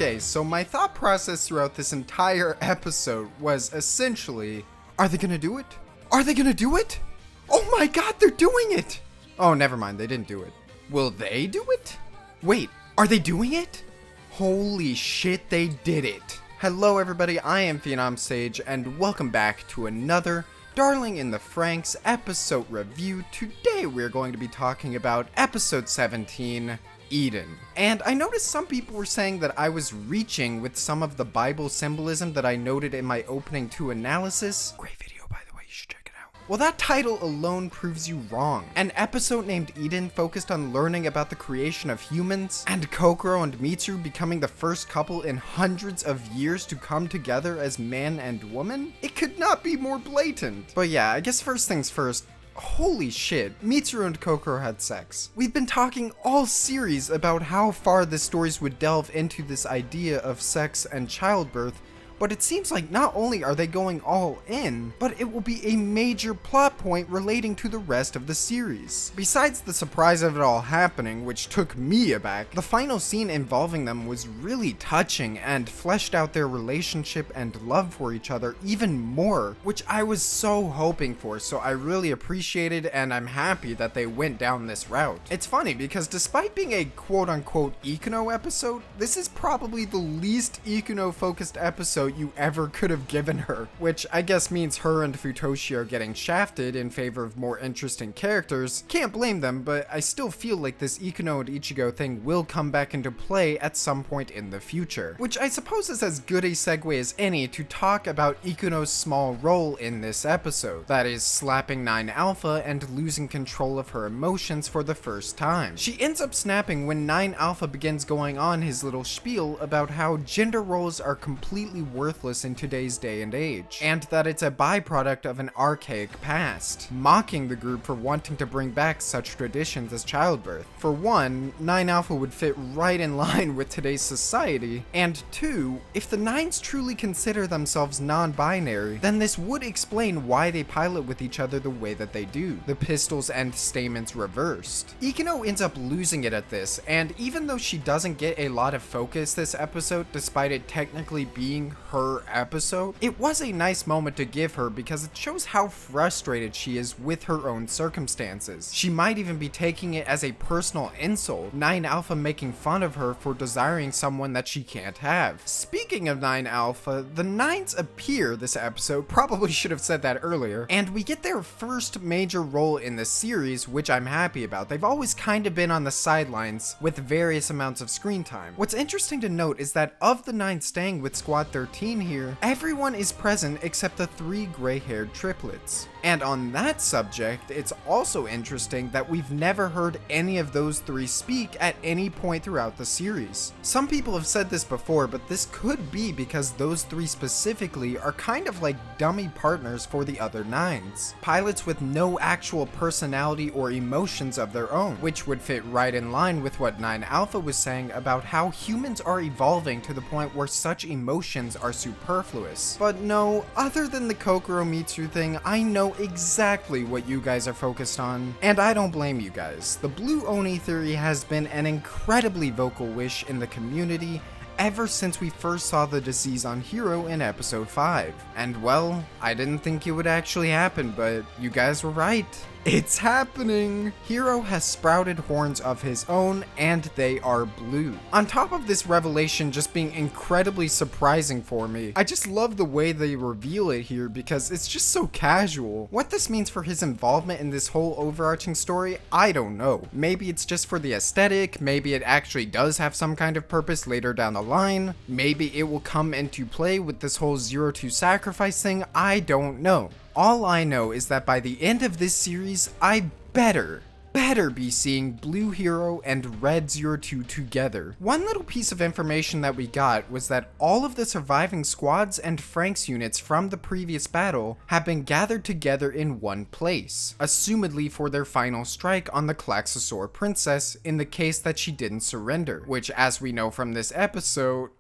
Okay, so my thought process throughout this entire episode was essentially, are they gonna do it? Are they gonna do it? Oh my god, they're doing it! Oh, never mind, they didn't do it. Will they do it? Wait, are they doing it? Holy shit, they did it. Hello everybody, I am PhenomSage, and welcome back to another Darling in the Franxx episode review. Today we're going to be talking about episode 17, Eden. And I noticed some people were saying that I was reaching with some of the Bible symbolism that I noted in my opening 2 analysis. Great video, by the way, you should check it out. Well, that title alone proves you wrong. An episode named Eden focused on learning about the creation of humans, and Kokoro and Mitsuru becoming the first couple in hundreds of years to come together as man and woman? It could not be more blatant. But yeah, I guess first things first, holy shit, Mitsuru and Kokoro had sex. We've been talking all series about how far the stories would delve into this idea of sex and childbirth, but it seems like not only are they going all in, but it will be a major plot point relating to the rest of the series. Besides the surprise of it all happening, which took me aback, the final scene involving them was really touching and fleshed out their relationship and love for each other even more, which I was so hoping for, so I really appreciated and I'm happy that they went down this route. It's funny because despite being a quote-unquote Ikuno episode, this is probably the least Ikuno focused episode you ever could have given her, which I guess means her and Futoshi are getting shafted in favor of more interesting characters. Can't blame them, but I still feel like this Ikuno and Ichigo thing will come back into play at some point in the future, which I suppose is as good a segue as any to talk about Ikuno's small role in this episode, that is slapping 9 Alpha and losing control of her emotions for the first time. She ends up snapping when 9 Alpha begins going on his little spiel about how gender roles are completely worthless in today's day and age, and that it's a byproduct of an archaic past, mocking the group for wanting to bring back such traditions as childbirth. For one, 9 Alpha would fit right in line with today's society, and 2, if the 9s truly consider themselves non-binary, then this would explain why they pilot with each other the way that they do, the pistols and stamens reversed. Ikuno ends up losing it at this, and even though she doesn't get a lot of focus this episode, despite it technically being her episode, it was a nice moment to give her because it shows how frustrated she is with her own circumstances. She might even be taking it as a personal insult, 9 Alpha making fun of her for desiring someone that she can't have. Speaking of 9 Alpha, the 9s appear this episode, probably should have said that earlier, and we get their first major role in the series, which I'm happy about. They've always kind of been on the sidelines with various amounts of screen time. What's interesting to note is that of the 9 staying with Squad 13 here, everyone is present except the 3 gray-haired triplets. And on that subject, it's also interesting that we've never heard any of those 3 speak at any point throughout the series. Some people have said this before, but this could be because those 3 specifically are kind of like dummy partners for the other 9s. Pilots with no actual personality or emotions of their own, which would fit right in line with what 9 Alpha was saying about how humans are evolving to the point where such emotions are superfluous. But no, other than the Kokoro Mitsuru thing, I know exactly what you guys are focused on, and I don't blame you guys. The Blue Oni theory has been an incredibly vocal wish in the community ever since we first saw the disease on Hero in episode 5. And well, I didn't think it would actually happen, but you guys were right. It's happening! Hero has sprouted horns of his own, and they are blue. On top of this revelation just being incredibly surprising for me, I just love the way they reveal it here because it's just so casual. What this means for his involvement in this whole overarching story, I don't know. Maybe it's just for the aesthetic, maybe it actually does have some kind of purpose later down the line, maybe it will come into play with this whole 0-2 sacrifice thing, I don't know. All I know is that by the end of this series, I better be seeing Blue Hero and Red 02 together. One little piece of information that we got was that all of the surviving squads and Franxx units from the previous battle have been gathered together in one place, assumedly for their final strike on the Klaxosaur Princess in the case that she didn't surrender, which as we know from this episode,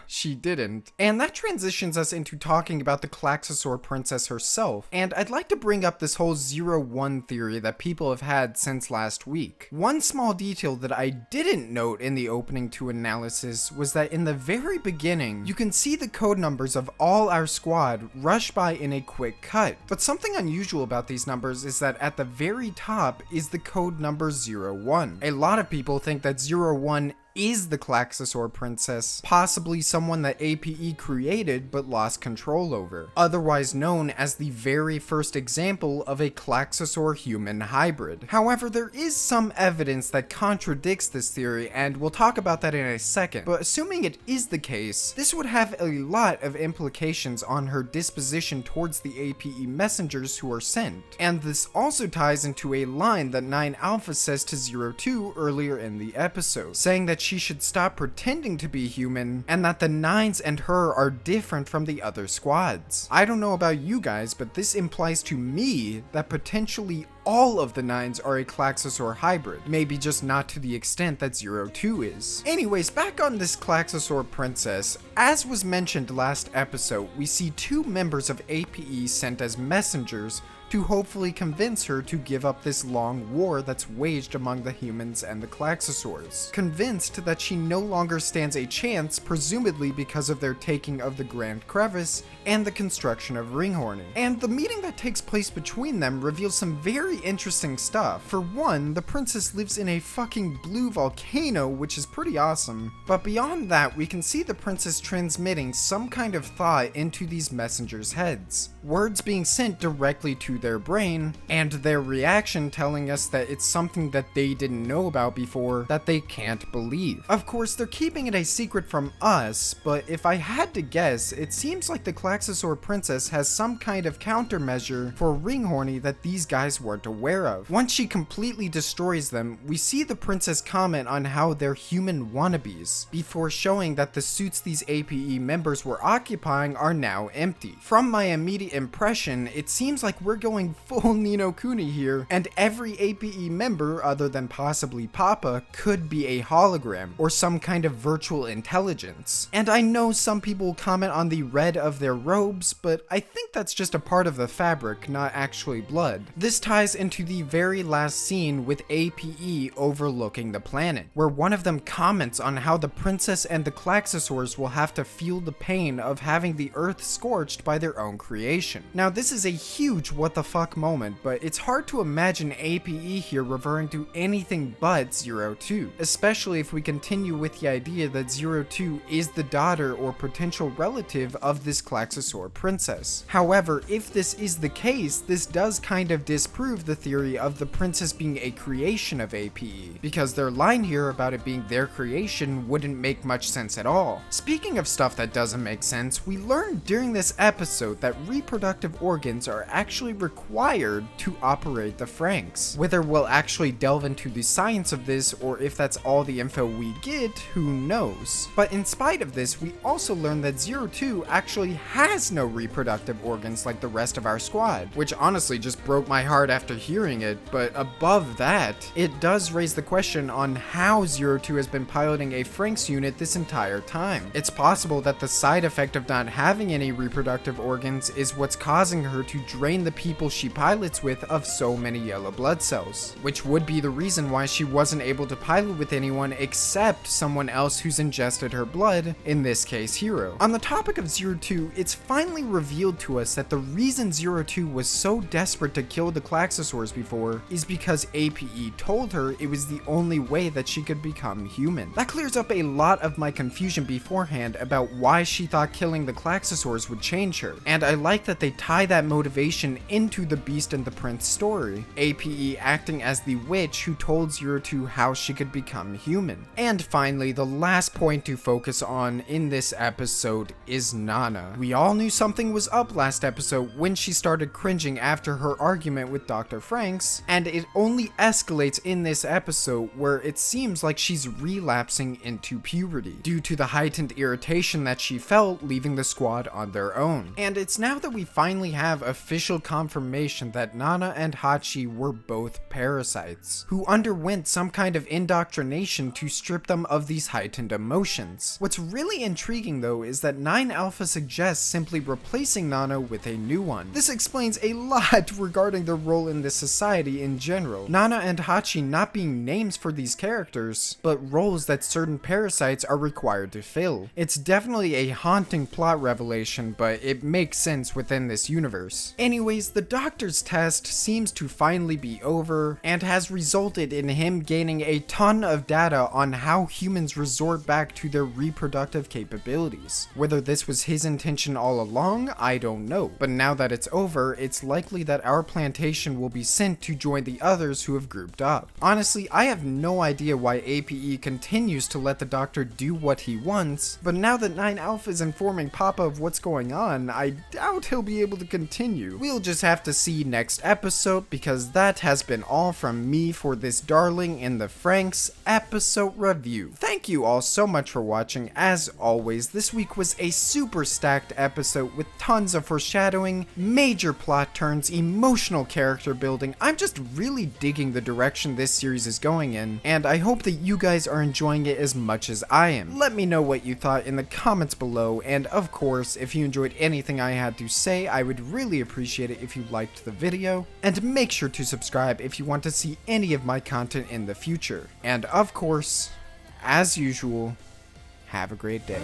she didn't. And that transitions us into talking about the Klaxosaur Princess herself, and I'd like to bring up this whole 0-1 theory that people have had since last week. One small detail that I didn't note in the opening to analysis was that in the very beginning, you can see the code numbers of all our squad rush by in a quick cut. But something unusual about these numbers is that at the very top is the code number 01. A lot of people think that 01 is the Klaxosaur princess, possibly someone that APE created but lost control over, otherwise known as the very first example of a Klaxosaur human hybrid. However, there is some evidence that contradicts this theory, and we'll talk about that in a second, but assuming it is the case, this would have a lot of implications on her disposition towards the APE messengers who are sent, and this also ties into a line that 9 Alpha says to 02 earlier in the episode, saying that she should stop pretending to be human, and that the 9s and her are different from the other squads. I don't know about you guys, but this implies to me that potentially all of the 9s are a Klaxosaur hybrid, maybe just not to the extent that 02 is. Anyways, back on this Klaxosaur princess, as was mentioned last episode, we see 2 members of APE sent as messengers to hopefully convince her to give up this long war that's waged among the humans and the Klaxosaurs. Convinced that she no longer stands a chance, presumably because of their taking of the Grand Crevice and the construction of Ringhorning. And the meeting that takes place between them reveals some very interesting stuff. For one, the princess lives in a fucking blue volcano, which is pretty awesome. But beyond that, we can see the princess transmitting some kind of thought into these messengers' heads. Words being sent directly to their brain, and their reaction telling us that it's something that they didn't know about before that they can't believe. Of course, they're keeping it a secret from us, but if I had to guess, it seems like the Klaxosaur princess has some kind of countermeasure for Ringhorny that these guys weren't aware of. Once she completely destroys them, we see the princess comment on how they're human wannabes, before showing that the suits these APE members were occupying are now empty. From my immediate impression, it seems like we're going full Ni no Kuni here, and every APE member, other than possibly Papa, could be a hologram, or some kind of virtual intelligence. And I know some people comment on the red of their robes, but I think that's just a part of the fabric, not actually blood. This ties into the very last scene with APE overlooking the planet, where one of them comments on how the princess and the Klaxosaurs will have to feel the pain of having the earth scorched by their own creation. Now, this is a huge what the fuck moment, but it's hard to imagine APE here referring to anything but 02, especially if we continue with the idea that 02 is the daughter or potential relative of this Klaxosaur princess. However, if this is the case, this does kind of disprove the theory of the princess being a creation of APE, because their line here about it being their creation wouldn't make much sense at all. Speaking of stuff that doesn't make sense, we learned during this episode that reproductive organs are actually required to operate the Franxx. Whether we'll actually delve into the science of this or if that's all the info we get, who knows. But in spite of this, we also learned that 02 actually has no reproductive organs like the rest of our squad, which honestly just broke my heart after hearing it. But above that, it does raise the question on how 02 has been piloting a Franxx unit this entire time. It's possible that the side effect of not having any reproductive organs is what's causing her to drain the people she pilots with of so many yellow blood cells, which would be the reason why she wasn't able to pilot with anyone except someone else who's ingested her blood, in this case Hero. On the topic of 02, it's finally revealed to us that the reason 02 was so desperate to kill the Klaxosaurs before is because APE told her it was the only way that she could become human. That clears up a lot of my confusion beforehand about why she thought killing the Klaxosaurs would change her, and I like that they tie that motivation into the Beast and the Prince story, APE acting as the witch who told 02 how she could become human. And finally, the last point to focus on in this episode is Nana. We all knew something was up last episode when she started cringing after her argument with Dr. Franxx, and it only escalates in this episode where it seems like she's relapsing into puberty due to the heightened irritation that she felt leaving the squad on their own. And it's now that we finally have official confirmation confirmation that Nana and Hachi were both parasites, who underwent some kind of indoctrination to strip them of these heightened emotions. What's really intriguing though is that 9 Alpha suggests simply replacing Nana with a new one. This explains a lot regarding their role in this society in general. Nana and Hachi not being names for these characters, but roles that certain parasites are required to fill. It's definitely a haunting plot revelation, but it makes sense within this universe. Anyways, the doctor's test seems to finally be over, and has resulted in him gaining a ton of data on how humans resort back to their reproductive capabilities. Whether this was his intention all along, I don't know, but now that it's over, it's likely that our plantation will be sent to join the others who have grouped up. Honestly, I have no idea why APE continues to let the doctor do what he wants, but now that 9 Alpha is informing Papa of what's going on, I doubt he'll be able to continue. We'll just have to see next episode, because that has been all from me for this darling in the Franxx episode review. Thank you all so much for watching. As always, this week was a super stacked episode with tons of foreshadowing, major plot turns, emotional character building. I'm just really digging the direction this series is going in, and I hope that you guys are enjoying it as much as I am. Let me know what you thought in the comments below, and of course, if you enjoyed anything I had to say, I would really appreciate it if you liked the video, and make sure to subscribe if you want to see any of my content in the future. And of course, as usual, have a great day.